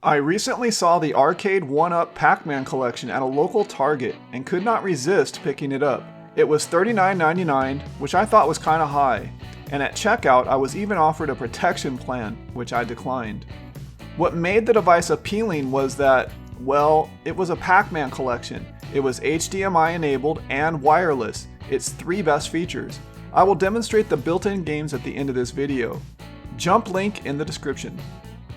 I recently saw the Arcade1up Pac-Man Collection at a local Target and could not resist picking it up. It was $39.99, which I thought was kinda high, and at checkout I was even offered a protection plan, which I declined. What made the device appealing was that, well, it was a Pac-Man collection. It was HDMI enabled and wireless, its three best features. I will demonstrate the built-in games at the end of this video. Jump link in the description.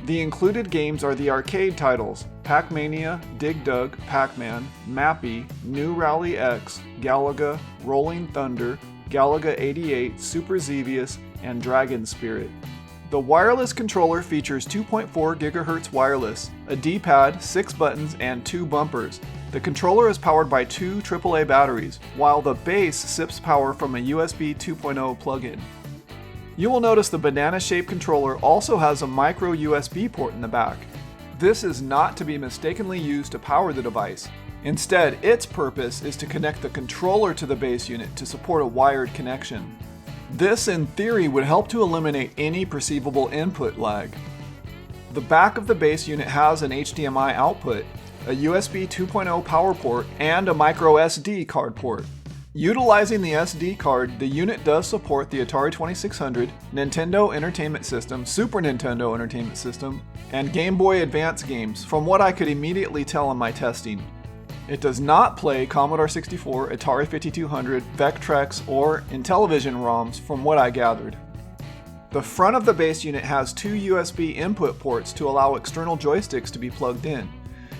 The included games are the arcade titles, Pac-Mania, Dig Dug, Pac-Man, Mappy, New Rally X, Galaga, Rolling Thunder, Galaga 88, Super Xevious, and Dragon Spirit. The wireless controller features 2.4 GHz wireless, a D-pad, 6 buttons, and 2 bumpers. The controller is powered by 2 AAA batteries, while the base sips power from a USB 2.0 plug-in. You will notice the banana-shaped controller also has a micro USB port in the back. This is not to be mistakenly used to power the device. Instead, its purpose is to connect the controller to the base unit to support a wired connection. This, in theory, would help to eliminate any perceivable input lag. The back of the base unit has an HDMI output, a USB 2.0 power port, and a micro SD card port. Utilizing the SD card, the unit does support the Atari 2600, Nintendo Entertainment System, Super Nintendo Entertainment System, and Game Boy Advance games, from what I could immediately tell in my testing. It does not play Commodore 64, Atari 5200, Vectrex, or Intellivision ROMs, from what I gathered. The front of the base unit has 2 USB input ports to allow external joysticks to be plugged in.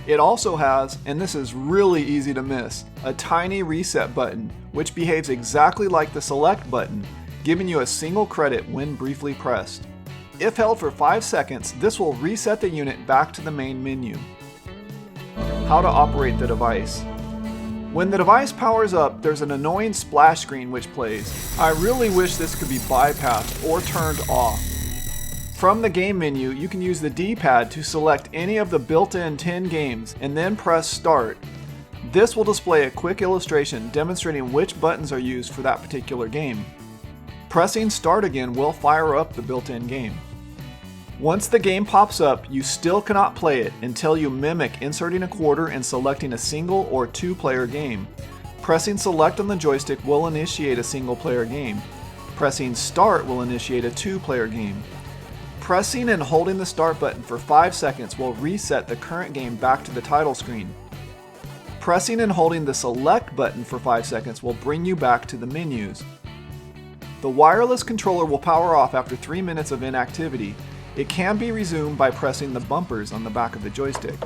It also has, and this is really easy to miss, a tiny reset button, which behaves exactly like the select button, giving you a single credit when briefly pressed. If held for 5 seconds, this will reset the unit back to the main menu. How to operate the device. When the device powers up, there's an annoying splash screen which plays. I really wish this could be bypassed or turned off. From the game menu, you can use the D-pad to select any of the built-in 10 games and then press Start. This will display a quick illustration demonstrating which buttons are used for that particular game. Pressing Start again will fire up the built-in game. Once the game pops up, you still cannot play it until you mimic inserting a quarter and selecting a single or 2-player game. Pressing Select on the joystick will initiate a single-player game. Pressing Start will initiate a 2-player game. Pressing and holding the Start button for 5 seconds will reset the current game back to the title screen. Pressing and holding the Select button for 5 seconds will bring you back to the menus. The wireless controller will power off after 3 minutes of inactivity. It can be resumed by pressing the bumpers on the back of the joystick.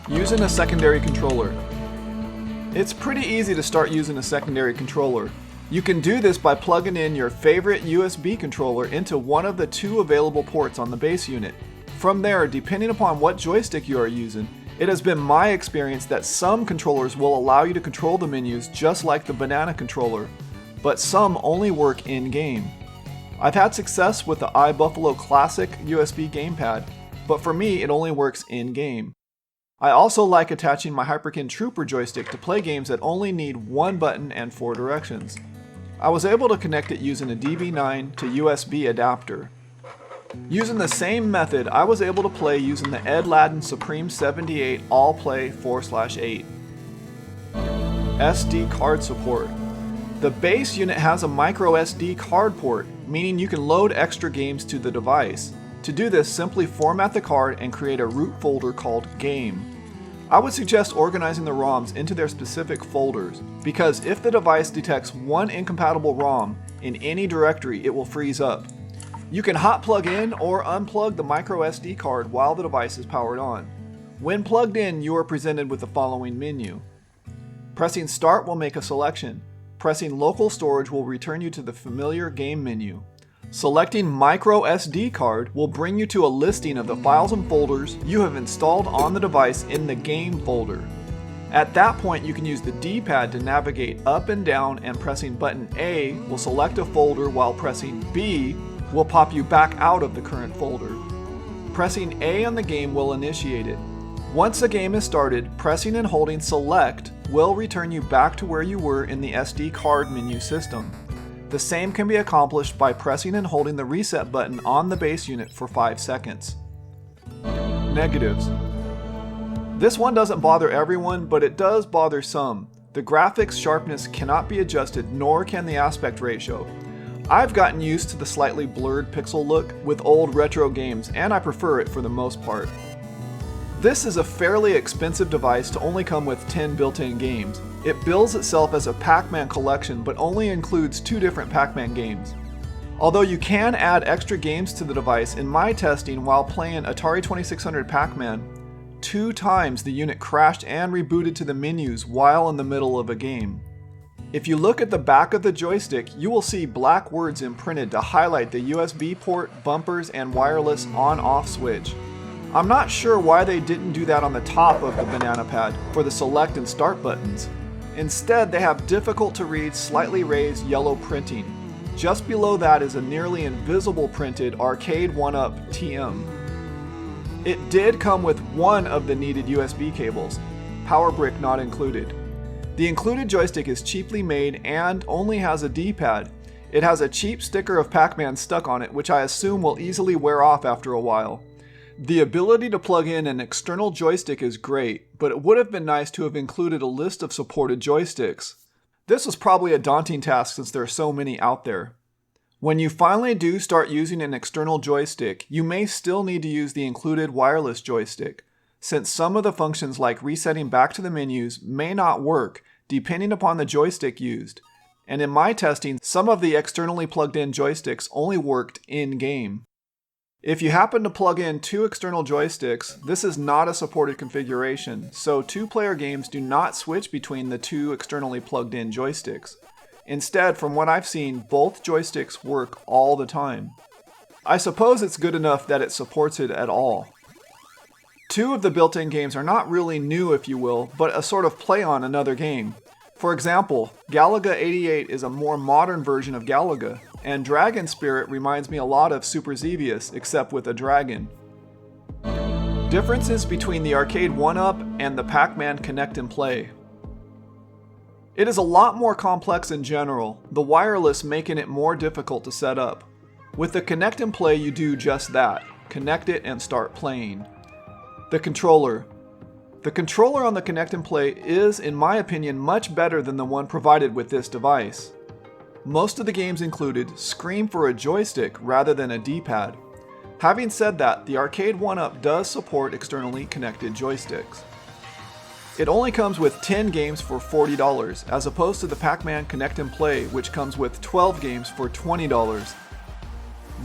Using a secondary controller. It's pretty easy to start using a secondary controller. You can do this by plugging in your favorite USB controller into one of the 2 available ports on the base unit. From there, depending upon what joystick you are using, it has been my experience that some controllers will allow you to control the menus just like the banana controller, but some only work in-game. I've had success with the iBuffalo Classic USB gamepad, but for me it only works in-game. I also like attaching my Hyperkin Trooper joystick to play games that only need 1 button and 4 directions. I was able to connect it using a DB9 to USB adapter. Using the same method, I was able to play using the Ed Ladden Supreme 78 All Play 4/8. SD card support. The base unit has a micro SD card port, meaning you can load extra games to the device. To do this, simply format the card and create a root folder called Game. I would suggest organizing the ROMs into their specific folders, because if the device detects one incompatible ROM in any directory, it will freeze up. You can hot plug in or unplug the micro SD card while the device is powered on. When plugged in, you are presented with the following menu. Pressing Start will make a selection. Pressing Local Storage will return you to the familiar game menu. Selecting Micro SD card will bring you to a listing of the files and folders you have installed on the device in the Game folder. At that point, you can use the D-pad to navigate up and down, and pressing button A will select a folder while pressing B will pop you back out of the current folder. Pressing A on the game will initiate it. Once the game is started, pressing and holding Select will return you back to where you were in the SD card menu system. The same can be accomplished by pressing and holding the reset button on the base unit for 5 seconds. negatives. This one doesn't bother everyone, but it does bother some. The graphics sharpness cannot be adjusted, nor can the aspect ratio. I've gotten used to the slightly blurred pixel look with old retro games, and I prefer it for the most part. This is a fairly expensive device to only come with 10 built-in games. It bills itself as a Pac-Man Collection, but only includes 2 different Pac-Man games. Although you can add extra games to the device, in my testing while playing Atari 2600 Pac-Man, 2 times the unit crashed and rebooted to the menus while in the middle of a game. If you look at the back of the joystick, you will see black words imprinted to highlight the USB port, bumpers, and wireless on-off switch. I'm not sure why they didn't do that on the top of the banana pad for the select and start buttons. Instead, they have difficult to read, slightly raised yellow printing. Just below that is a nearly invisible printed Arcade1up TM. It did come with one of the needed USB cables, power brick not included. The included joystick is cheaply made and only has a D-pad. It has a cheap sticker of Pac-Man stuck on it, which I assume will easily wear off after a while. The ability to plug in an external joystick is great, but it would have been nice to have included a list of supported joysticks. This was probably a daunting task since there are so many out there. When you finally do start using an external joystick, you may still need to use the included wireless joystick, since some of the functions like resetting back to the menus may not work depending upon the joystick used, and in my testing, some of the externally plugged in joysticks only worked in-game. If you happen to plug in 2 external joysticks, this is not a supported configuration, so 2-player games do not switch between the 2 externally plugged in joysticks. Instead, from what I've seen, both joysticks work all the time. I suppose it's good enough that it supports it at all. 2 of the built-in games are not really new, if you will, but a sort of play on another game. For example, Galaga 88 is a more modern version of Galaga, and Dragon Spirit reminds me a lot of Super Xevious, except with a dragon. Differences between the Arcade1up and the Pac-Man Connect and Play. It is a lot more complex in general, the wireless making it more difficult to set up. With the Connect and Play you do just that, connect it and start playing. The controller. The controller on the Connect and Play is, in my opinion, much better than the one provided with this device. Most of the games included scream for a joystick rather than a D-pad. Having said that, the Arcade1up does support externally connected joysticks. It only comes with 10 games for $40, as opposed to the Pac-Man Connect and Play, which comes with 12 games for $20.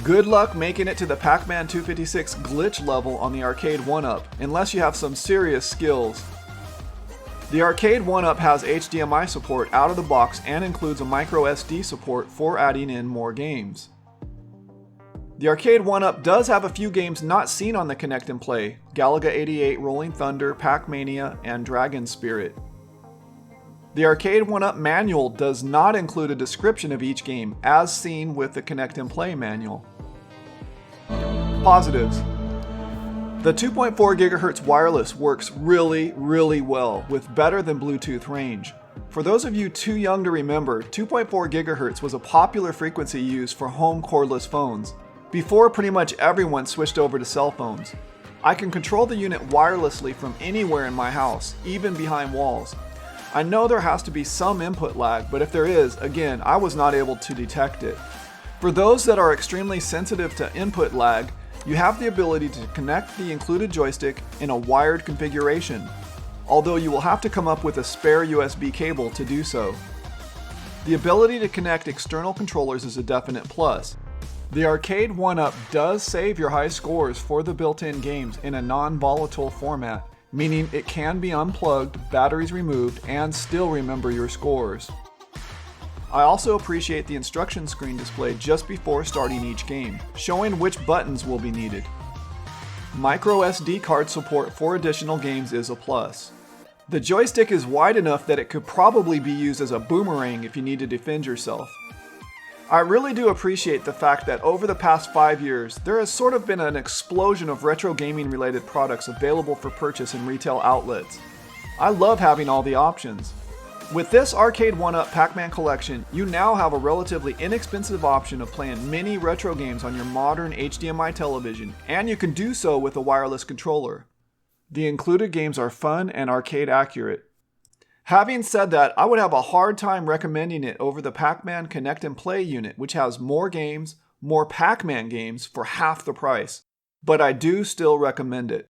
Good luck making it to the Pac-Man 256 glitch level on the Arcade1up, unless you have some serious skills. The Arcade1up has HDMI support out of the box and includes a micro SD support for adding in more games. The Arcade1up does have a few games not seen on the Connect and Play: Galaga 88, Rolling Thunder, Pac-Mania, and Dragon Spirit. The Arcade1up manual does not include a description of each game, as seen with the Connect and Play manual. Positives. The 2.4 GHz wireless works really well, with better than Bluetooth range. For those of you too young to remember, 2.4 GHz was a popular frequency used for home cordless phones, before pretty much everyone switched over to cell phones. I can control the unit wirelessly from anywhere in my house, even behind walls. I know there has to be some input lag, but if there is, again, I was not able to detect it. For those that are extremely sensitive to input lag, you have the ability to connect the included joystick in a wired configuration, although you will have to come up with a spare USB cable to do so. The ability to connect external controllers is a definite plus. The Arcade1up does save your high scores for the built-in games in a non-volatile format, meaning it can be unplugged, batteries removed, and still remember your scores. I also appreciate the instruction screen displayed just before starting each game, showing which buttons will be needed. Micro SD card support for additional games is a plus. The joystick is wide enough that it could probably be used as a boomerang if you need to defend yourself. I really do appreciate the fact that over the past 5 years, there has sort of been an explosion of retro gaming related products available for purchase in retail outlets. I love having all the options. With this Arcade1up Pac-Man Collection, you now have a relatively inexpensive option of playing many retro games on your modern HDMI television, and you can do so with a wireless controller. The included games are fun and arcade accurate. Having said that, I would have a hard time recommending it over the Pac-Man Connect and Play unit, which has more games, more Pac-Man games for half the price. But I do still recommend it.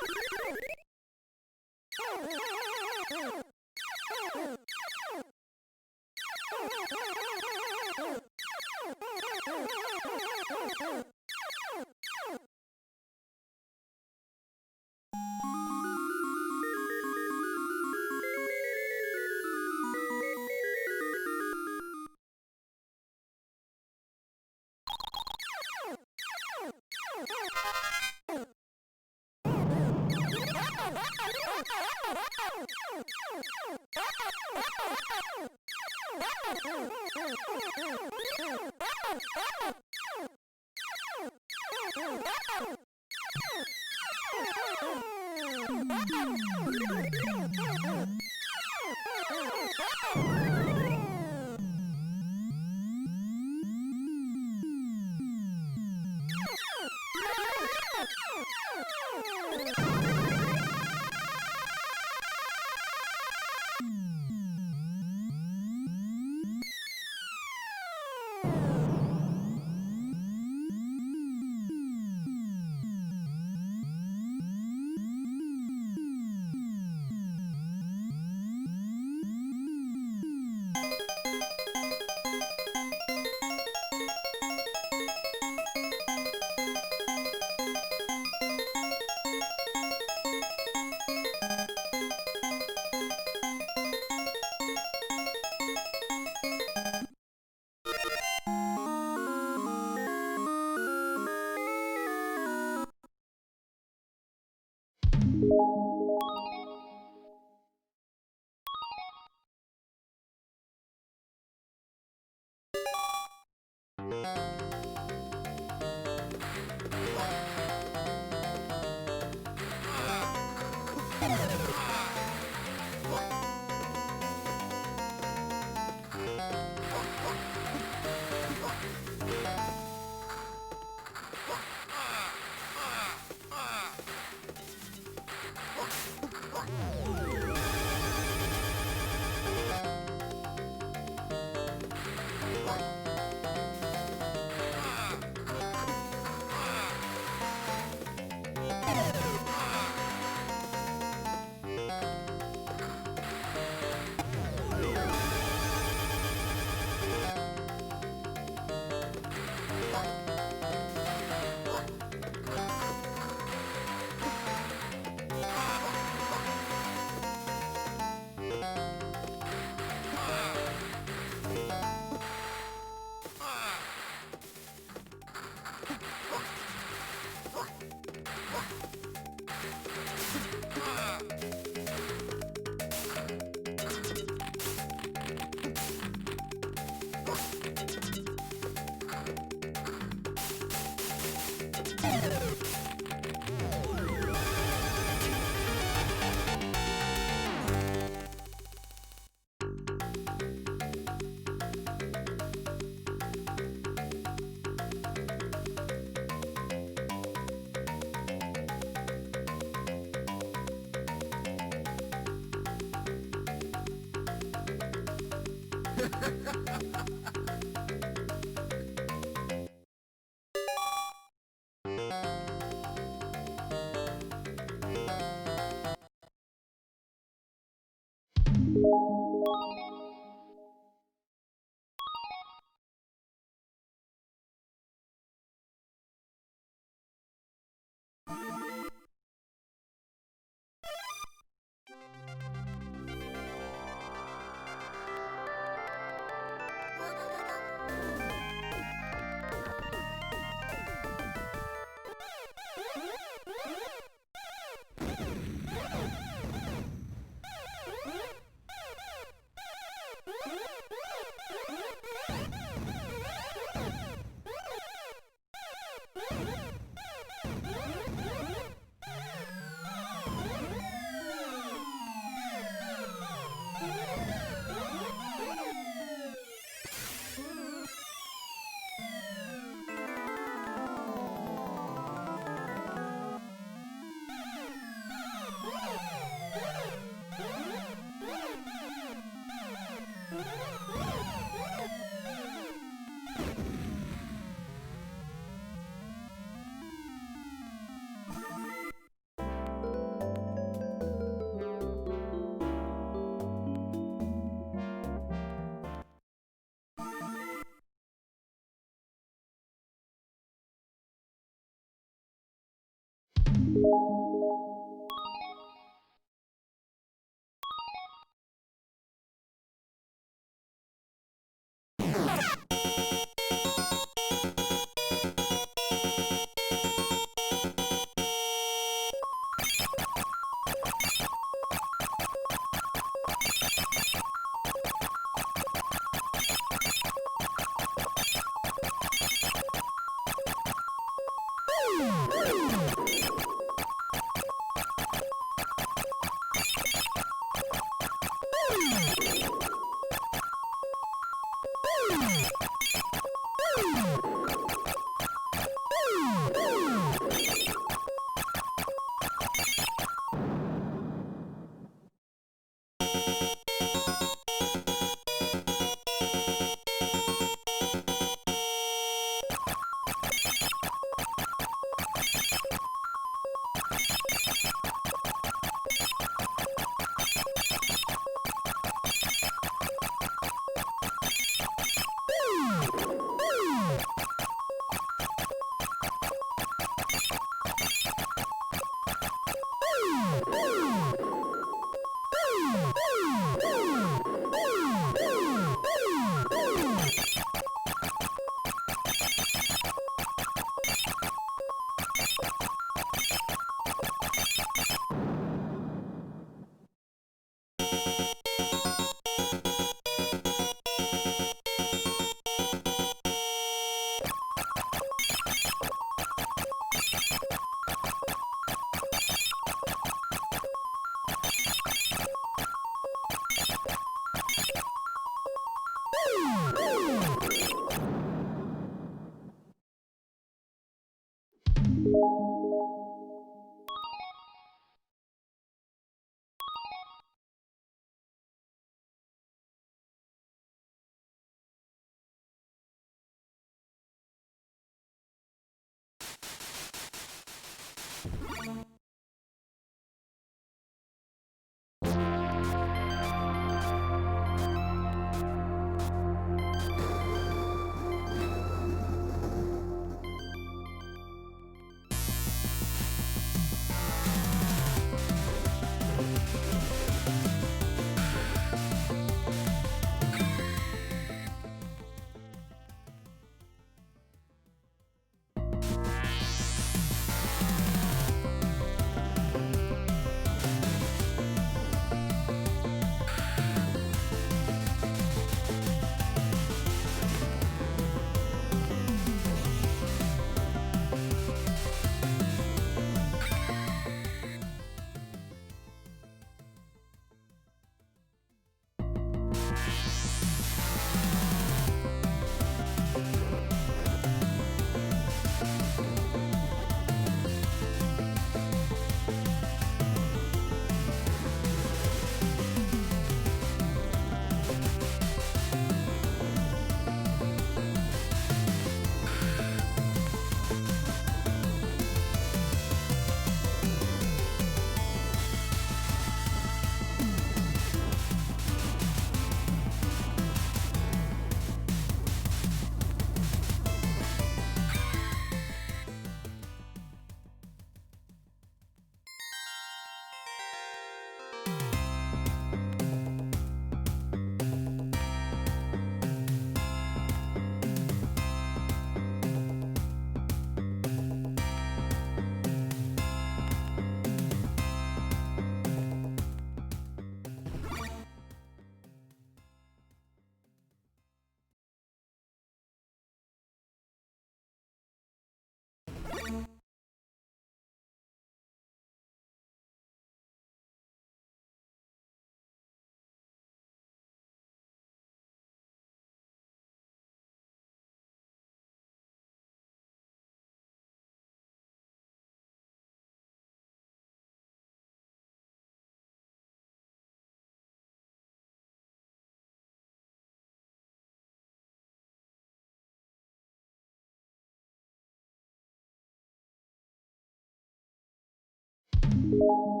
You